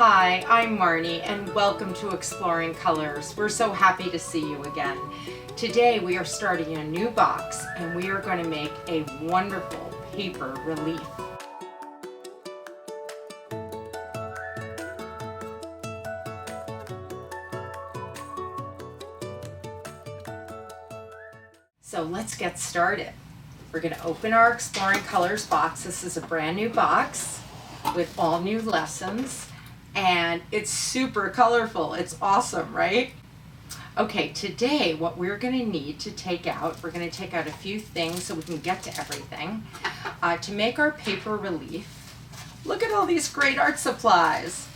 Hi, I'm Marnie and welcome to Exploring Colors. We're so happy to see you again. Today we are starting a new box and we are going to make a wonderful paper relief. So let's get started. We're going to open our Exploring Colors box. This is a brand new box with all new lessons. And it's super colorful. It's awesome, right? Okay, today what we're going to need to take out, we're going to take out a few things so we can get to everything. To make our paper relief, look at all these great art supplies.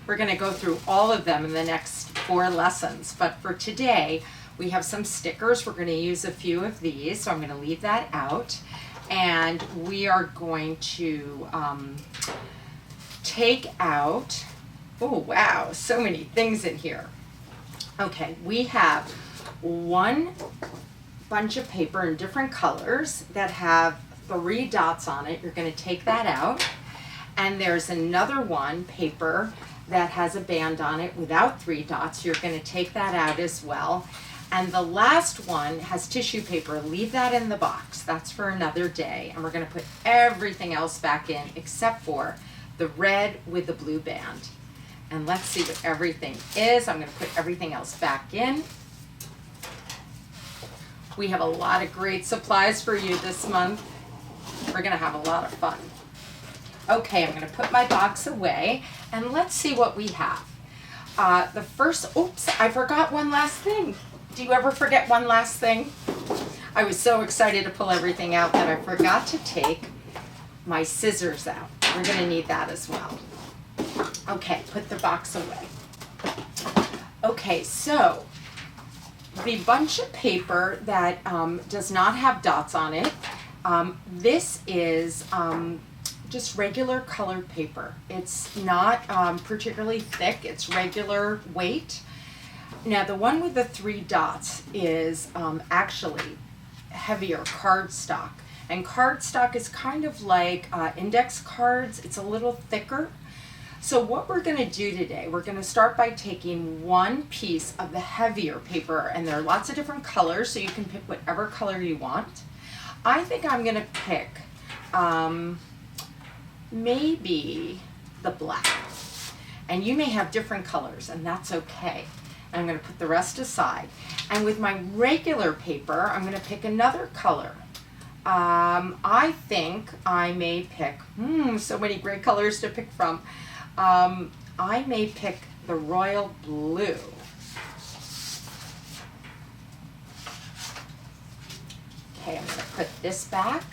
We're going to go through all of them in the next 4 lessons, but for today we have some stickers. We're going to use a few of these, so I'm going to leave that out. And we are going to take out, oh wow, so many things in here. Okay, we have one bunch of paper in different colors that have 3 dots on it. You're going to take that out. And there's another one, paper, that has a band on it without 3 dots. You're going to take that out as well. And the last one has tissue paper. Leave that in the box. That's for another day. And we're going to put everything else back in except for the red with the blue band. And let's see what everything is. I'm going to put everything else back in. We have a lot of great supplies for you this month. We're going to have a lot of fun. Okay, I'm going to put my box away and let's see what we have. The first, oops, I forgot one last thing. Do you ever forget one last thing? I was so excited to pull everything out that I forgot to take my scissors out. We're going to need that as well. Okay, put the box away. Okay, so the bunch of paper that does not have dots on it, this is just regular colored paper. It's not particularly thick, it's regular weight. Now the one with the 3 dots is actually heavier cardstock. And cardstock is kind of like index cards. It's a little thicker. So what we're going to do today, we're going to start by taking one piece of the heavier paper, and there are lots of different colors, so you can pick whatever color you want. I think I'm going to pick maybe the black. And you may have different colors, and that's okay. And I'm going to put the rest aside. And with my regular paper, I'm going to pick another color. I think I may pick, so many great colors to pick from. I may pick the royal blue. Okay, I'm going to put this back.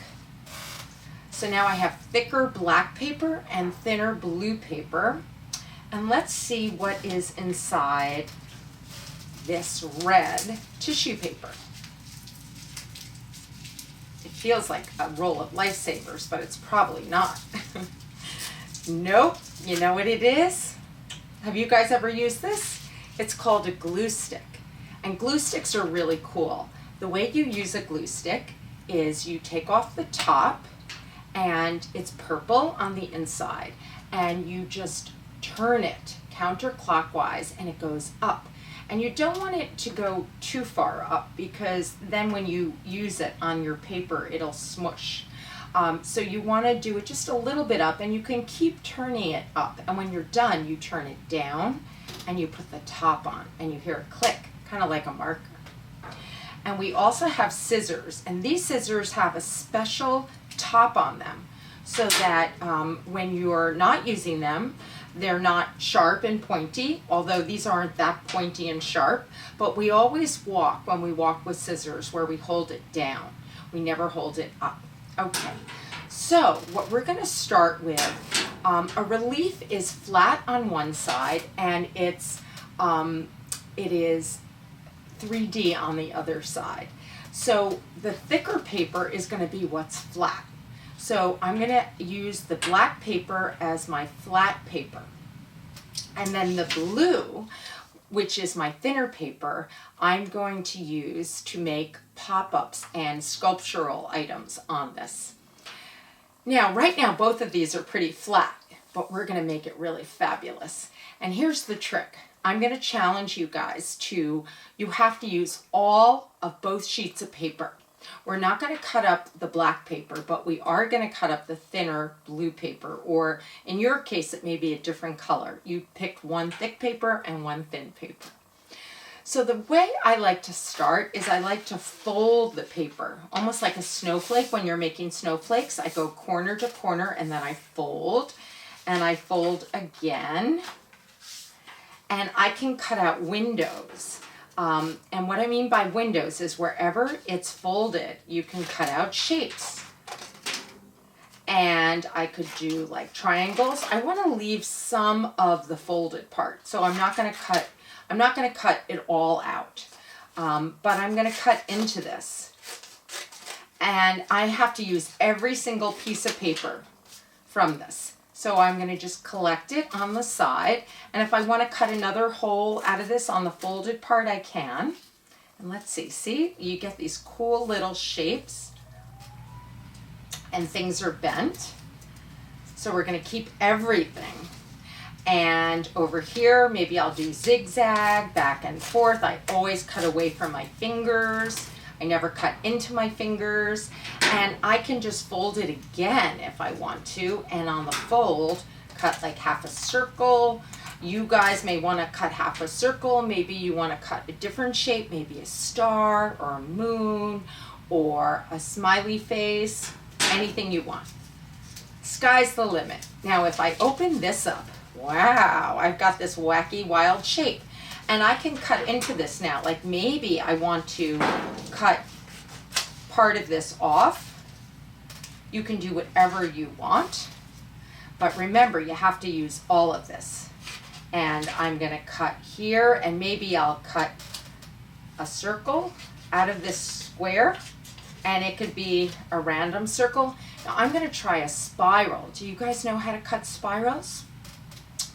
So now I have thicker black paper and thinner blue paper. And let's see what is inside this red tissue paper. It feels like a roll of Lifesavers, but it's probably not. Nope. You know what it is? Have you guys ever used this? It's called a glue stick. And glue sticks are really cool. The way you use a glue stick is you take off the top, and it's purple on the inside, and you just turn it counterclockwise and it goes up. And you don't want it to go too far up because then when you use it on your paper, it'll smush. So you want to do it just a little bit up, and you can keep turning it up. And when you're done, you turn it down and you put the top on and you hear a click, kind of like a marker. And we also have scissors, and these scissors have a special top on them so that when you're not using them, they're not sharp and pointy, although these aren't that pointy and sharp, but we always walk when we walk with scissors where we hold it down. We never hold it up. Okay, so what we're going to start with, a relief is flat on one side and it is 3D on the other side. So the thicker paper is going to be what's flat. So I'm going to use the black paper as my flat paper. And then the blue, which is my thinner paper, I'm going to use to make pop-ups and sculptural items on this. Now, right now, both of these are pretty flat, but we're gonna make it really fabulous. And here's the trick. I'm gonna challenge you guys to, you have to use all of both sheets of paper. We're not gonna cut up the black paper, but we are gonna cut up the thinner blue paper, or in your case, it may be a different color. You picked one thick paper and one thin paper. So the way I like to start is I like to fold the paper, almost like a snowflake. When you're making snowflakes, I go corner to corner and then I fold, and I fold again. And I can cut out windows. And what I mean by windows is wherever it's folded, you can cut out shapes. And I could do like triangles. I want to leave some of the folded part, so I'm not going to cut it all out, but I'm going to cut into this. And I have to use every single piece of paper from this. So I'm going to just collect it on the side. And if I want to cut another hole out of this on the folded part, I can. And let's see, you get these cool little shapes and things are bent. So we're going to keep everything. And over here, maybe I'll do zigzag, back and forth. I always cut away from my fingers. I never cut into my fingers. And I can just fold it again if I want to. And on the fold, cut like half a circle. You guys may want to cut half a circle. Maybe you want to cut a different shape, maybe a star or a moon or a smiley face, anything you want. Sky's the limit. Now, if I open this up, wow, I've got this wacky wild shape. And I can cut into this now. Like maybe I want to cut part of this off. You can do whatever you want. But remember, you have to use all of this. And I'm going to cut here, and maybe I'll cut a circle out of this square. And it could be a random circle. Now I'm going to try a spiral. Do you guys know how to cut spirals?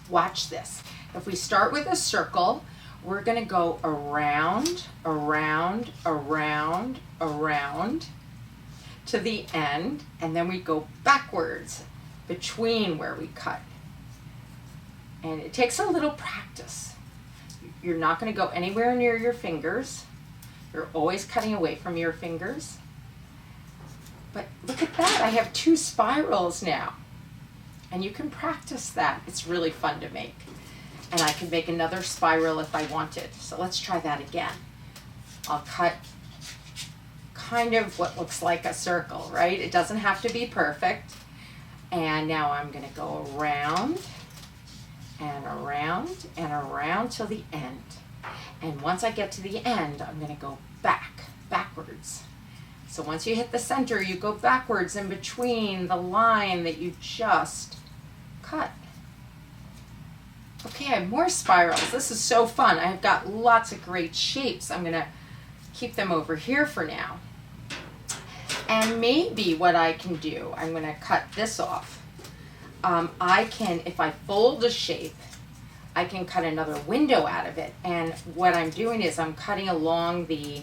Watch this. If we start with a circle, we're going to go around, around, around, around to the end, and then we go backwards between where we cut. And it takes a little practice. You're not going to go anywhere near your fingers. You're always cutting away from your fingers. But look at that, I have 2 spirals now. And you can practice that. It's really fun to make. And I can make another spiral if I wanted. So let's try that again. I'll cut kind of what looks like a circle, right? It doesn't have to be perfect. And now I'm going to go around and around and around till the end. And once I get to the end, I'm going to go backwards. So once you hit the center, you go backwards in between the line that you just cut. Okay, I have more spirals. This is so fun. I've got lots of great shapes. I'm going to keep them over here for now. And maybe what I can do, I'm going to cut this off. I can, if I fold a shape, I can cut another window out of it. And what I'm doing is I'm cutting along the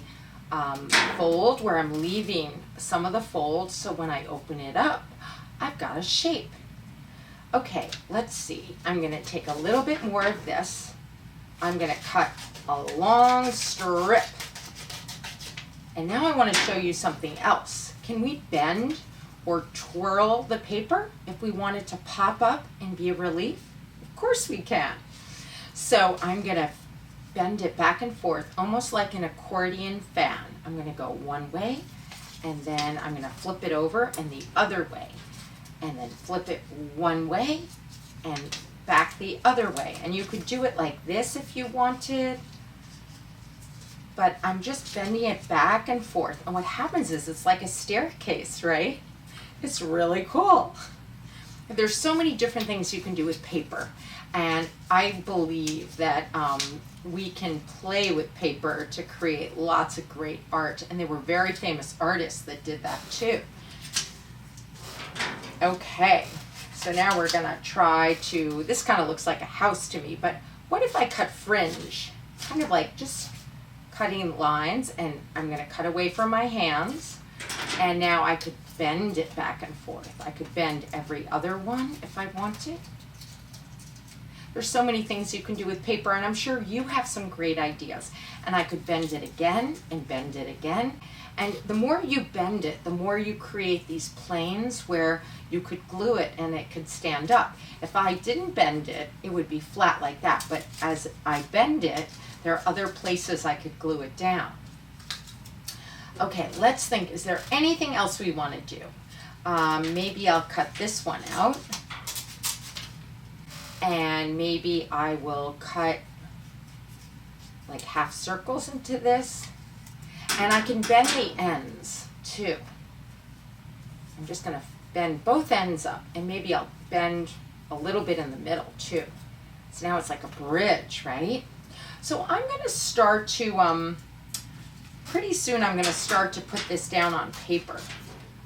fold where I'm leaving some of the fold, so when I open it up, I've got a shape. Okay, let's see. I'm going to take a little bit more of this. I'm going to cut a long strip. And now I want to show you something else. Can we bend or twirl the paper if we want it to pop up and be a relief? Of course we can. So I'm going to bend it back and forth, almost like an accordion fan. I'm going to go one way, and then I'm going to flip it over and the other way, and then flip it one way and back the other way. And you could do it like this if you wanted, but I'm just bending it back and forth. And what happens is it's like a staircase, right? It's really cool. There's so many different things you can do with paper. And I believe that we can play with paper to create lots of great art. And there were very famous artists that did that too. Okay, so now we're gonna try to, this kind of looks like a house to me, but what if I cut fringe? Kind of like just cutting lines, and I'm gonna cut away from my hands. And now I could bend it back and forth. I could bend every other one if I wanted. There's so many things you can do with paper, and I'm sure you have some great ideas. And I could bend it again and bend it again. And the more you bend it, the more you create these planes where you could glue it and it could stand up. If I didn't bend it, it would be flat like that. But as I bend it, there are other places I could glue it down. Okay, let's think, is there anything else we want to do? Maybe I'll cut this one out. And maybe I will cut like half circles into this. And I can bend the ends too. I'm just going to bend both ends up, and maybe I'll bend a little bit in the middle too. So now it's like a bridge, right? So I'm going to start to, pretty soon I'm going to start to put this down on paper,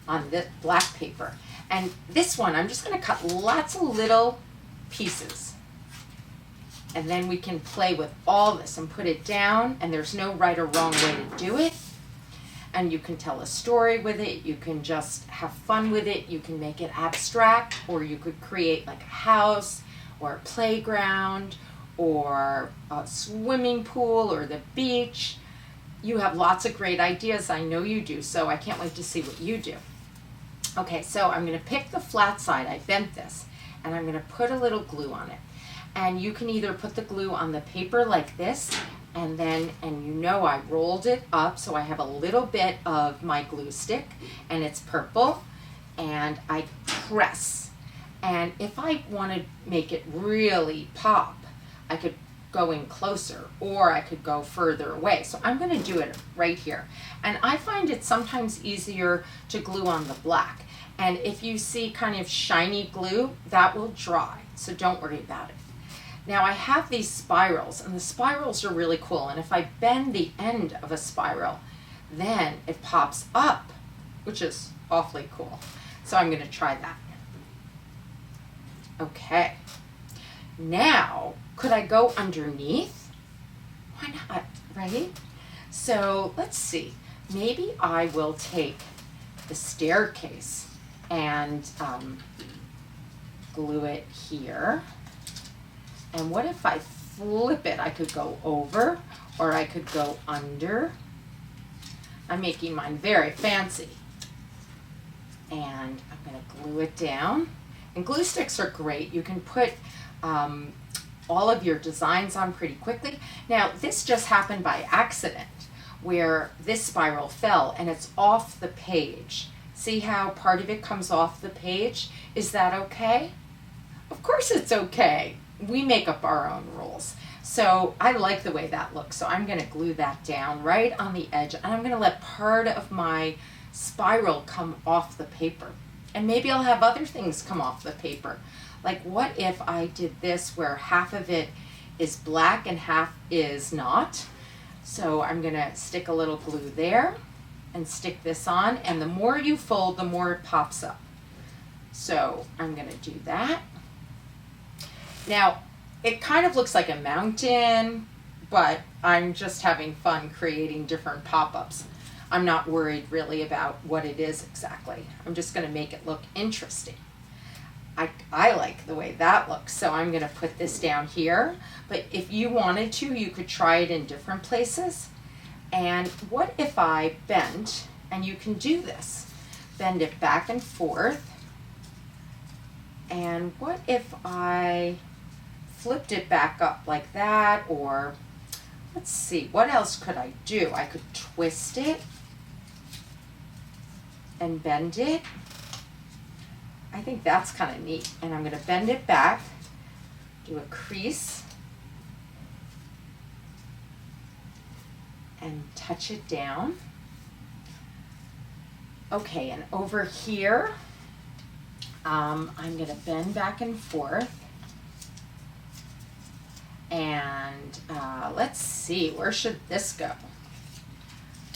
on the black paper. And this one, I'm just going to cut lots of little pieces. And then we can play with all this and put it down, and there's no right or wrong way to do it. And you can tell a story with it, you can just have fun with it, you can make it abstract, or you could create like a house, or a playground, or a swimming pool, or the beach. You have lots of great ideas, I know you do, so I can't wait to see what you do. Okay, so I'm going to pick the flat side, I bent this, and I'm going to put a little glue on it. And you can either put the glue on the paper like this, and you know I rolled it up so I have a little bit of my glue stick, and it's purple, and I press. And if I want to make it really pop, I could go in closer, or I could go further away. So I'm going to do it right here. And I find it sometimes easier to glue on the black. And if you see kind of shiny glue, that will dry, so don't worry about it. Now I have these spirals, and the spirals are really cool, and if I bend the end of a spiral, then it pops up, which is awfully cool. So I'm going to try that. Okay. Now, could I go underneath? Why not, right? So let's see. Maybe I will take the staircase and glue it here. And what if I flip it? I could go over, or I could go under. I'm making mine very fancy. And I'm going to glue it down. And glue sticks are great. You can put all of your designs on pretty quickly. Now, this just happened by accident, where this spiral fell and it's off the page. See how part of it comes off the page? Is that okay? Of course it's okay. We make up our own rules. So I like the way that looks. So I'm going to glue that down right on the edge, and I'm going to let part of my spiral come off the paper. And maybe I'll have other things come off the paper. Like, what if I did this where half of it is black and half is not? So I'm going to stick a little glue there and stick this on, and the more you fold, the more it pops up. So I'm going to do that. Now, it kind of looks like a mountain, but I'm just having fun creating different pop-ups. I'm not worried really about what it is exactly. I'm just going to make it look interesting. I like the way that looks, so I'm going to put this down here. But if you wanted to, you could try it in different places. And what if I bent, and you can do this, bend it back and forth. And what if I flipped it back up like that, or let's see, what else could I do? I could twist it and bend it. I think that's kind of neat. And I'm going to bend it back, do a crease, and touch it down. Okay, and over here, I'm going to bend back and forth. And let's see, where should this go?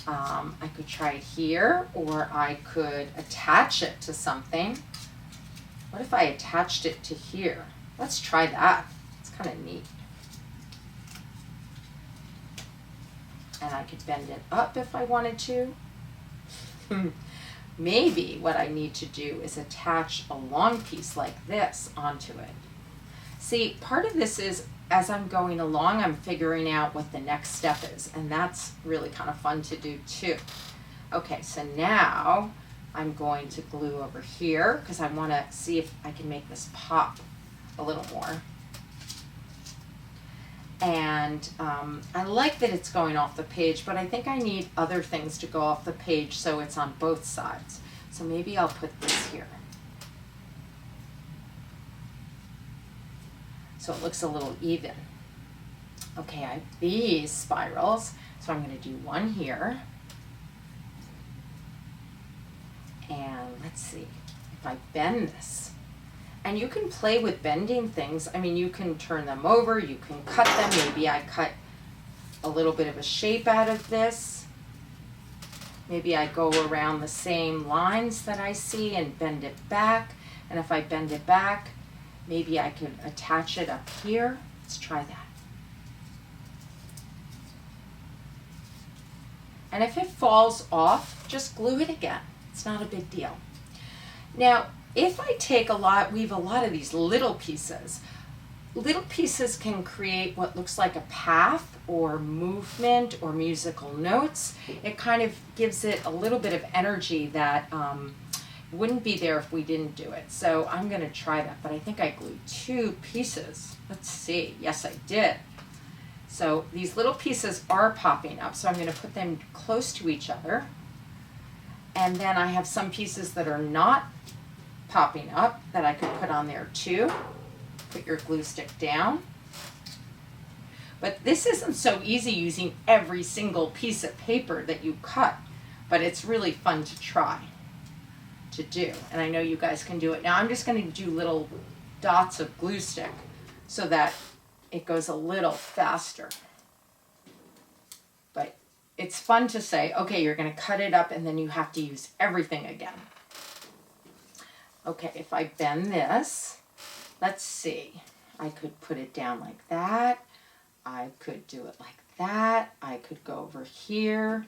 I could try it here, or I could attach it to something. What if I attached it to here? Let's try that. It's kind of neat. And I could bend it up if I wanted to. Maybe what I need to do is attach a long piece like this onto it. See, part of this is as I'm going along, I'm figuring out what the next step is, and that's really kind of fun to do too. Okay, so now I'm going to glue over here because I want to see if I can make this pop a little more. And I like that it's going off the page, but I think I need other things to go off the page so it's on both sides. So maybe I'll put this here. So it looks a little even. Okay, I have these spirals, so I'm going to do one here. And let's see if I bend this. And you can play with bending things. I mean, you can turn them over, you can cut them. Maybe I cut a little bit of a shape out of this. Maybe I go around the same lines that I see and bend it back. And if I bend it back, maybe I could attach it up here. Let's try that. And if it falls off, just glue it again. It's not a big deal. Now, if I take weave a lot of these little pieces can create what looks like a path or movement or musical notes. It kind of gives it a little bit of energy that wouldn't be there if we didn't do it. So I'm going to try that, but I think I glued 2 pieces. Let's see. Yes, I did. So these little pieces are popping up, so I'm going to put them close to each other. And then I have some pieces that are not popping up that I could put on there too. Put your glue stick down. But this isn't so easy using every single piece of paper that you cut, but it's really fun to try to do. And I know you guys can do it. Now I'm just going to do little dots of glue stick so that it goes a little faster. But it's fun to say, okay, you're going to cut it up and then you have to use everything again. Okay, if I bend this, let's see. I could put it down like that. I could do it like that. I could go over here.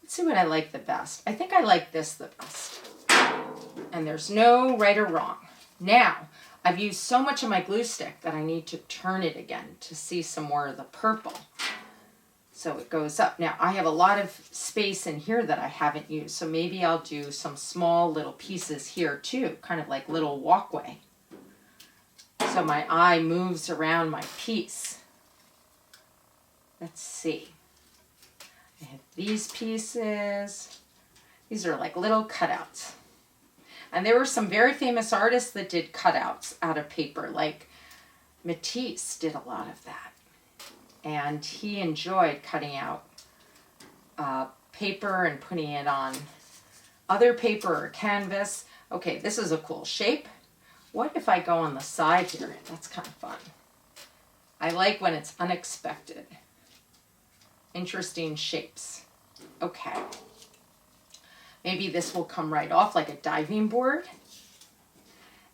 Let's see what I like the best. I think I like this the best. And there's no right or wrong. Now, I've used so much of my glue stick that I need to turn it again to see some more of the purple. So it goes up. Now, I have a lot of space in here that I haven't used, so maybe I'll do some small little pieces here too, kind of like little walkway. So my eye moves around my piece. Let's see. I have these pieces. These are like little cutouts. And there were some very famous artists that did cutouts out of paper, like Matisse did a lot of that. And he enjoyed cutting out paper and putting it on other paper or canvas. Okay, this is a cool shape. What if I go on the side here? That's kind of fun. I like when it's unexpected. Interesting shapes. Okay. Maybe this will come right off like a diving board.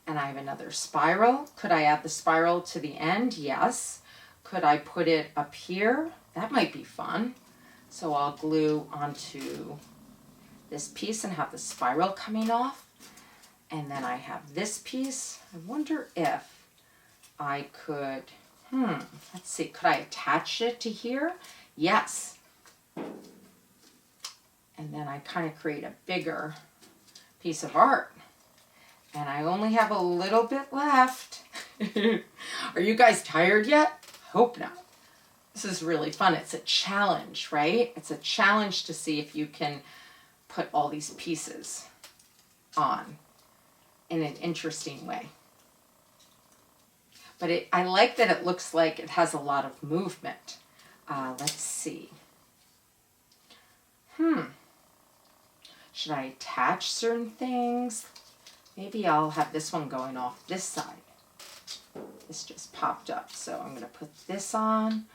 And I have another spiral. Could I add the spiral to the end? Yes. Could I put it up here? That might be fun. So I'll glue onto this piece and have the spiral coming off. And then I have this piece. I wonder if I could, let's see, could I attach it to here? Yes. And then I kind of create a bigger piece of art. And I only have a little bit left. Are you guys tired yet? Hope not. This is really fun. It's a challenge, right? It's a challenge to see if you can put all these pieces on in an interesting way. But I like that it looks like it has a lot of movement. Let's see. Should I attach certain things? Maybe I'll have this one going off this side. This just popped up, so I'm going to put this on,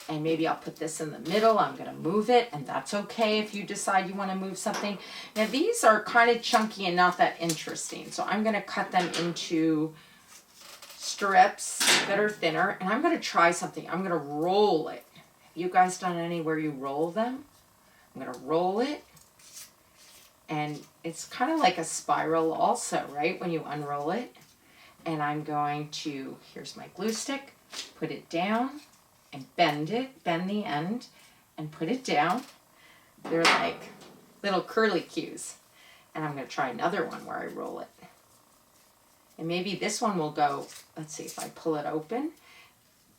and maybe I'll put this in the middle. I'm going to move it, and that's okay if you decide you want to move something. Now, these are kind of chunky and not that interesting, so I'm going to cut them into strips that are thinner, and I'm going to try something. I'm going to roll it. Have you guys done any where you roll them? I'm going to roll it, and it's kind of like a spiral also, right, when you unroll it. and I'm going to, here's my glue stick, put it down and bend the end and put it down. They're like little curly cues. And I'm going to try another one where I roll it. And maybe this one will go, let's see if I pull it open,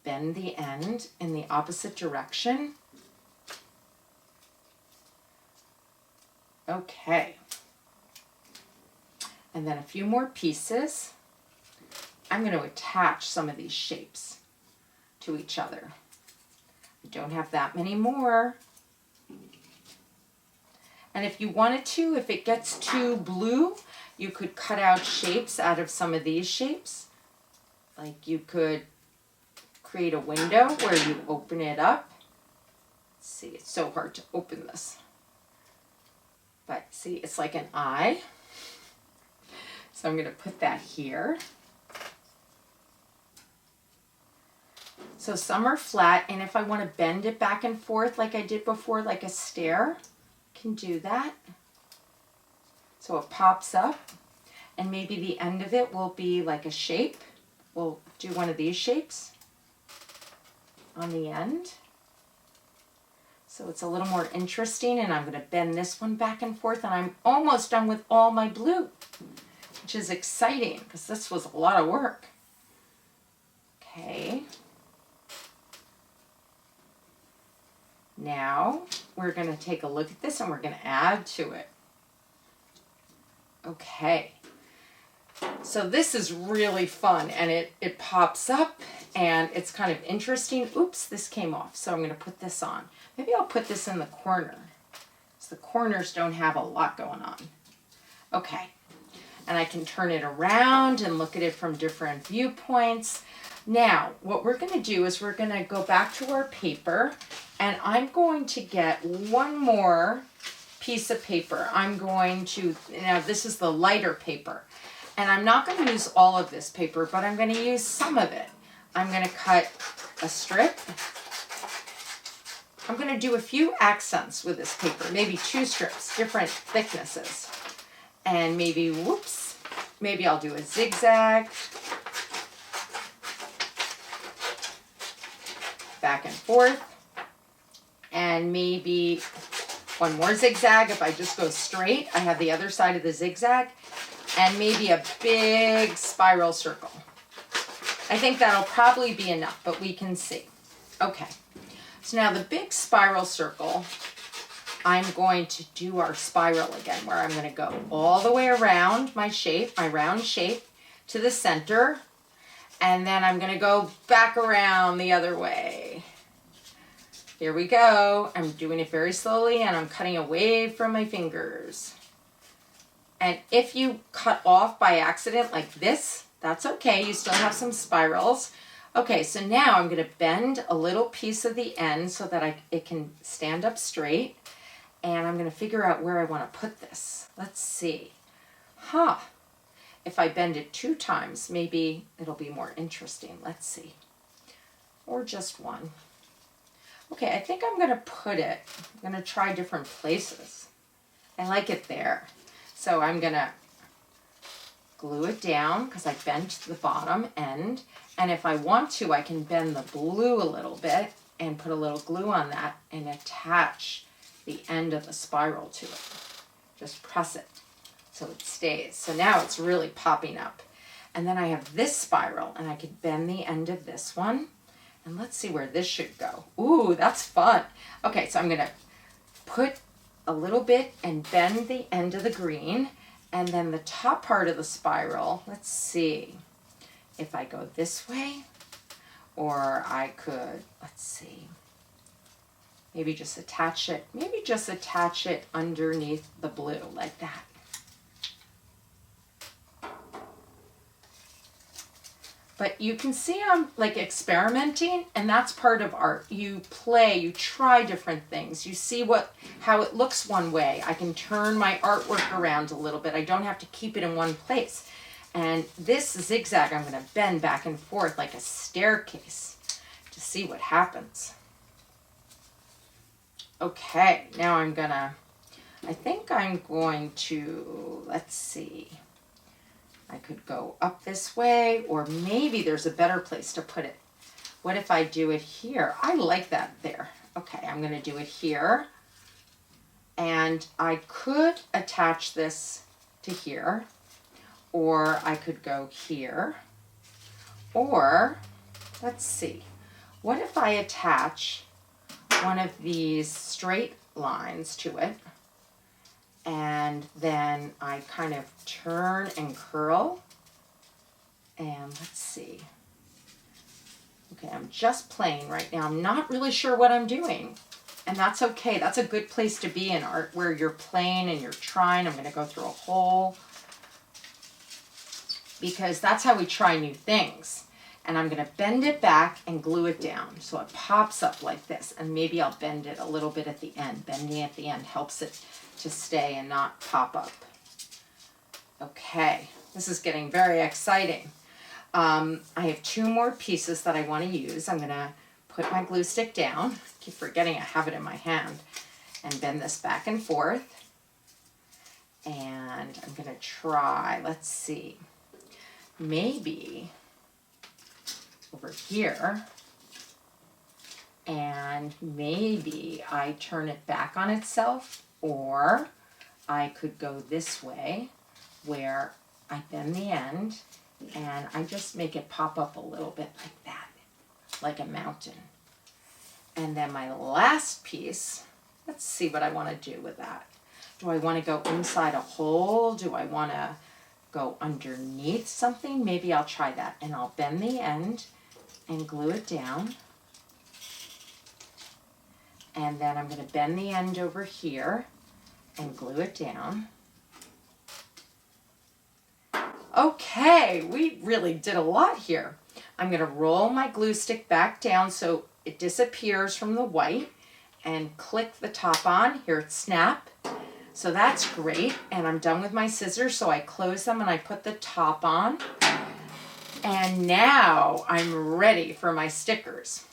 bend the end in the opposite direction. Okay. And then a few more pieces. I'm going to attach some of these shapes to each other. I don't have that many more. And if you wanted to, if it gets too blue, you could cut out shapes out of some of these shapes. Like you could create a window where you open it up. Let's see, it's so hard to open this. But see, it's like an eye. So I'm going to put that here. So some are flat, and if I want to bend it back and forth like I did before, like a stair, I can do that. So it pops up, and maybe the end of it will be like a shape. We'll do one of these shapes on the end. So it's a little more interesting, and I'm going to bend this one back and forth, and I'm almost done with all my blue, which is exciting because this was a lot of work. Okay. Now we're going to take a look at this and we're going to add to it. Okay. So this is really fun, and it pops up and it's kind of interesting. Oops, this came off. So I'm going to put this on. Maybe I'll put this in the corner, so the corners don't have a lot going on. Okay. And I can turn it around and look at it from different viewpoints. Now, what we're going to do is we're going to go back to our paper, and I'm going to get one more piece of paper. I'm going to, now this is the lighter paper, and I'm not going to use all of this paper, but I'm going to use some of it. I'm going to cut a strip. I'm going to do a few accents with this paper, maybe 2 strips, different thicknesses. And maybe, whoops, maybe I'll do a zigzag. Back and forth. And maybe one more zigzag. If I just go straight, I have the other side of the zigzag. And maybe a big spiral circle. I think that'll probably be enough, but we can see. Okay. So now the big spiral circle, I'm going to do our spiral again, where I'm going to go all the way around my shape, my round shape, to the center, and then I'm going to go back around the other way. Here we go. I'm doing it very slowly, and I'm cutting away from my fingers. And if you cut off by accident like this, that's okay. You still have some spirals. Okay, so now I'm going to bend a little piece of the end so that it can stand up straight. And I'm going to figure out where I want to put this. Let's see. If I bend it 2 times, maybe it'll be more interesting. Let's see. Or just one. Okay, I think I'm going to put it, I'm going to try different places. I like it there. So I'm going to glue it down because I bent the bottom end. And if I want to, I can bend the blue a little bit and put a little glue on that and attach the end of the spiral to it. Just press it so it stays. So now it's really popping up. And then I have this spiral, and I could bend the end of this one. And let's see where this should go. Ooh, that's fun. Okay, so I'm going to put a little bit and bend the end of the green. And then the top part of the spiral, let's see if I go this way, or I could, let's see, maybe just attach it underneath the blue like that. But you can see I'm like experimenting, and that's part of art. You play, you try different things. You see how it looks one way. I can turn my artwork around a little bit. I don't have to keep it in one place. And this zigzag, I'm going to bend back and forth like a staircase to see what happens. Okay, now I think I'm going to, let's see, I could go up this way, or maybe there's a better place to put it. What if I do it here? I like that there. Okay, I'm going to do it here. And I could attach this to here, or I could go here, or let's see. What if I attach one of these straight lines to it, and then I kind of turn and curl, and let's see. Okay, I'm just playing right now. I'm not really sure what I'm doing, and that's okay. That's a good place to be in art, where you're playing and you're trying. I'm going to go through a hole, because that's how we try new things. And I'm going to bend it back and glue it down so it pops up like this. And maybe I'll bend it a little bit at the end. Bending at the end helps it to stay and not pop up. Okay, this is getting very exciting. I have 2 more pieces that I want to use. I'm going to put my glue stick down. I keep forgetting I have it in my hand. And bend this back and forth. And I'm going to try, let's see, maybe over here, and maybe I turn it back on itself, or I could go this way where I bend the end and I just make it pop up a little bit like that, like a mountain. And then my last piece, let's see what I want to do with that. Do I want to go inside a hole? Do I want to go underneath something? Maybe I'll try that, and I'll bend the end and glue it down. And then I'm going to bend the end over here and glue it down. Okay, we really did a lot here. I'm going to roll my glue stick back down so it disappears from the white, and click the top on. Here it snap. So that's great. And I'm done with my scissors, so I close them and I put the top on. And now I'm ready for my stickers.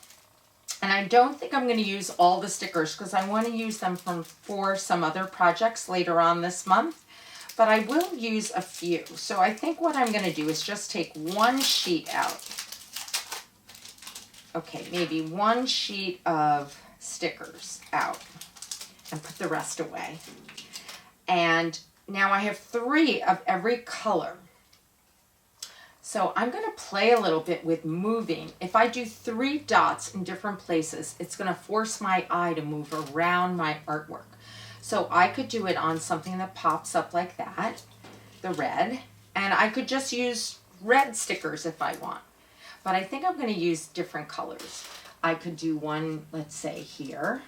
And I don't think I'm going to use all the stickers because I want to use them for some other projects later on this month. But I will use a few. So I think what I'm going to do is just take one sheet out. Okay, maybe one sheet of stickers out and put the rest away. And now I have 3 of every color. So I'm going to play a little bit with moving. If I do 3 dots in different places, it's going to force my eye to move around my artwork. So I could do it on something that pops up like that, the red, and I could just use red stickers if I want. But I think I'm going to use different colors. I could do one, let's say here,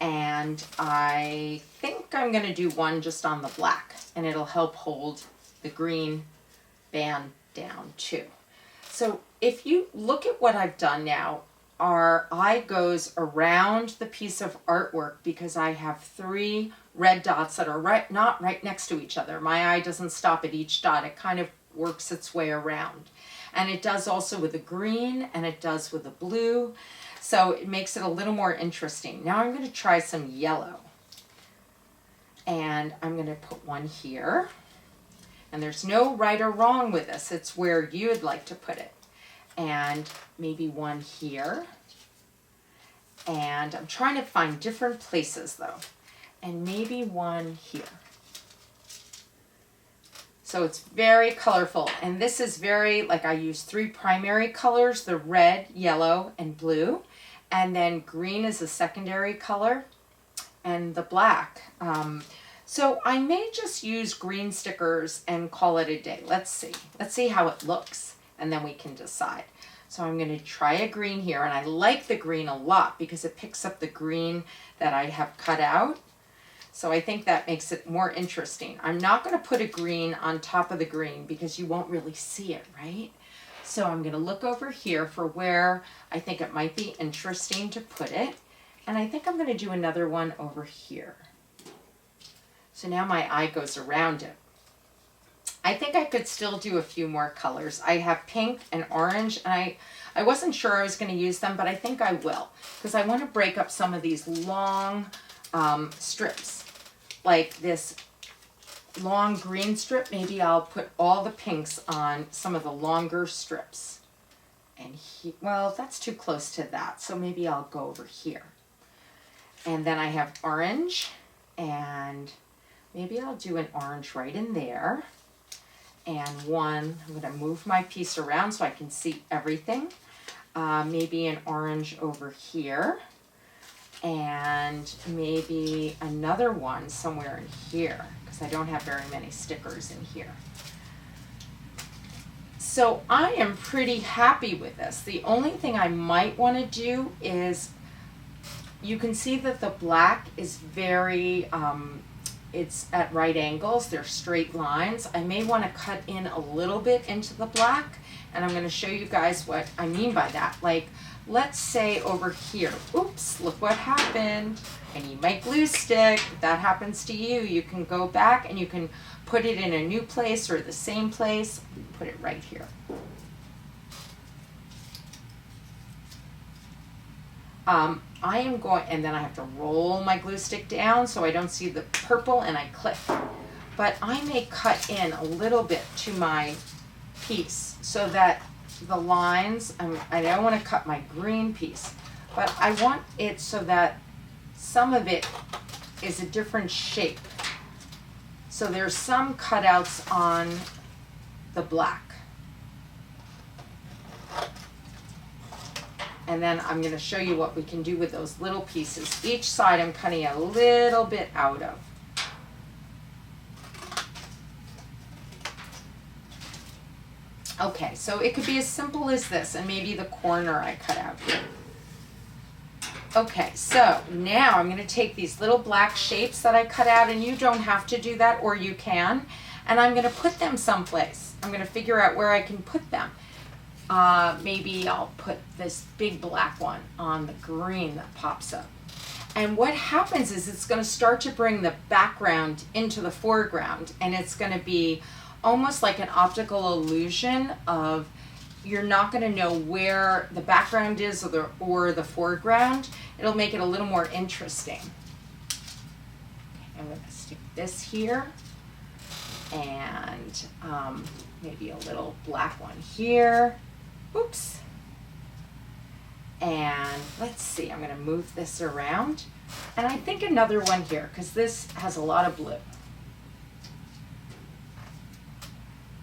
and I think I'm going to do one just on the black, and it'll help hold the green band down too. So if you look at what I've done now, our eye goes around the piece of artwork because I have 3 red dots that are not right next to each other. My eye doesn't stop at each dot. It kind of works its way around. And it does also with the green, and it does with the blue. So it makes it a little more interesting. Now I'm going to try some yellow. And I'm going to put one here. And there's no right or wrong with this. It's where you'd like to put it. And maybe one here. And I'm trying to find different places though. And maybe one here. So it's very colorful. And this is very, like I use 3 primary colors, the red, yellow, and blue. And then green is a secondary color. And the black. So I may just use green stickers and call it a day. Let's see. Let's see how it looks, and then we can decide. So I'm going to try a green here, and I like the green a lot because it picks up the green that I have cut out. So I think that makes it more interesting. I'm not going to put a green on top of the green because you won't really see it, right? So I'm going to look over here for where I think it might be interesting to put it. And I think I'm going to do another one over here. So now my eye goes around it. I think I could still do a few more colors. I have pink and orange, and I wasn't sure I was going to use them, but I think I will because I want to break up some of these long strips, like this long green strip, maybe I'll put all the pinks on some of the longer strips. And well, that's too close to that, so maybe I'll go over here. And then I have orange, and maybe I'll do an orange right in there. And I'm gonna move my piece around so I can see everything. Maybe an orange over here. And maybe another one somewhere in here, because I don't have very many stickers in here. So I am pretty happy with this. The only thing I might want to do is, you can see that the black is very, it's at right angles, they're straight lines. I may want to cut in a little bit into the black, and I'm going to show you guys what I mean by that. Like, let's say over here, oops, look what happened. I need my glue stick. If that happens to you, you can go back and you can put it in a new place or the same place. Put it right here. I am going, and then I have to roll my glue stick down so I don't see the purple, and I click. But I may cut in a little bit to my piece so that the lines, I don't want to cut my green piece, but I want it so that some of it is a different shape. So there's some cutouts on the black. And then I'm going to show you what we can do with those little pieces. Each side I'm cutting a little bit out of. Okay, so it could be as simple as this, and maybe the corner I cut out here. Okay, so now I'm going to take these little black shapes that I cut out, and you don't have to do that, or you can, and I'm going to put them someplace. I'm going to figure out where I can put them. Maybe I'll put this big black one on the green that pops up. And what happens is it's going to start to bring the background into the foreground, and it's going to be almost like an optical illusion of, you're not going to know where the background is or the foreground. It'll make it a little more interesting. Okay, I'm going to stick this here, and maybe a little black one here. Oops. And let's see, I'm going to move this around. And I think another one here, because this has a lot of blue.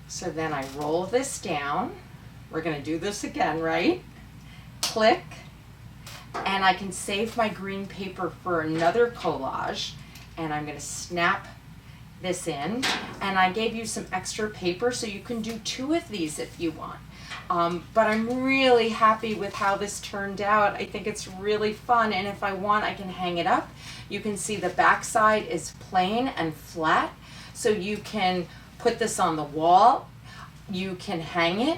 So then I roll this down. We're going to do this again, right? Click. And I can save my green paper for another collage. And I'm going to snap this in. And I gave you some extra paper, so you can do 2 of these if you want. But I'm really happy with how this turned out. I think it's really fun, and if I want, I can hang it up. You can see the back side is plain and flat, so you can put this on the wall, you can hang it,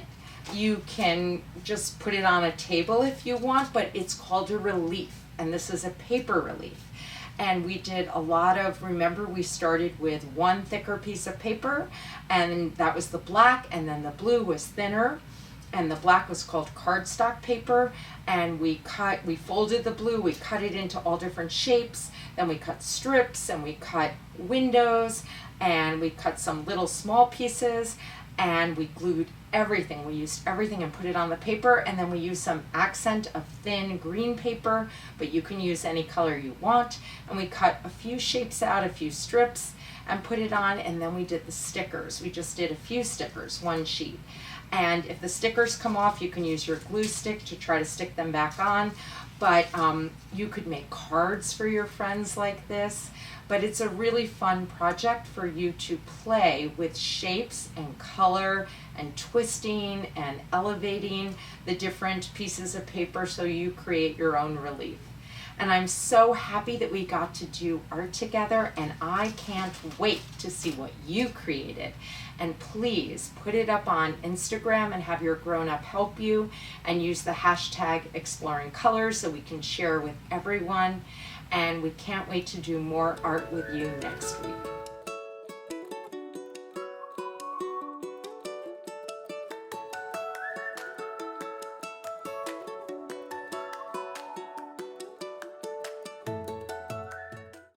you can just put it on a table if you want, but it's called a relief, and this is a paper relief. And we did a lot of, remember we started with one thicker piece of paper, and that was the black, and then the blue was thinner, and the black was called cardstock paper, and we folded the blue, we cut it into all different shapes, then we cut strips, and we cut windows, and we cut some little small pieces, and we glued everything. We used everything and put it on the paper, and then we used some accent of thin green paper, but you can use any color you want, and we cut a few shapes out, a few strips, and put it on, and then we did the stickers. We just did a few stickers, one sheet. And if the stickers come off, you can use your glue stick to try to stick them back on, but you could make cards for your friends like this. But it's a really fun project for you to play with shapes and color and twisting and elevating the different pieces of paper so you create your own relief. And I'm so happy that we got to do art together, and I can't wait to see what you created. And please put it up on Instagram and have your grown-up help you, and use the hashtag Exploring Colors so we can share with everyone. And we can't wait to do more art with you next week.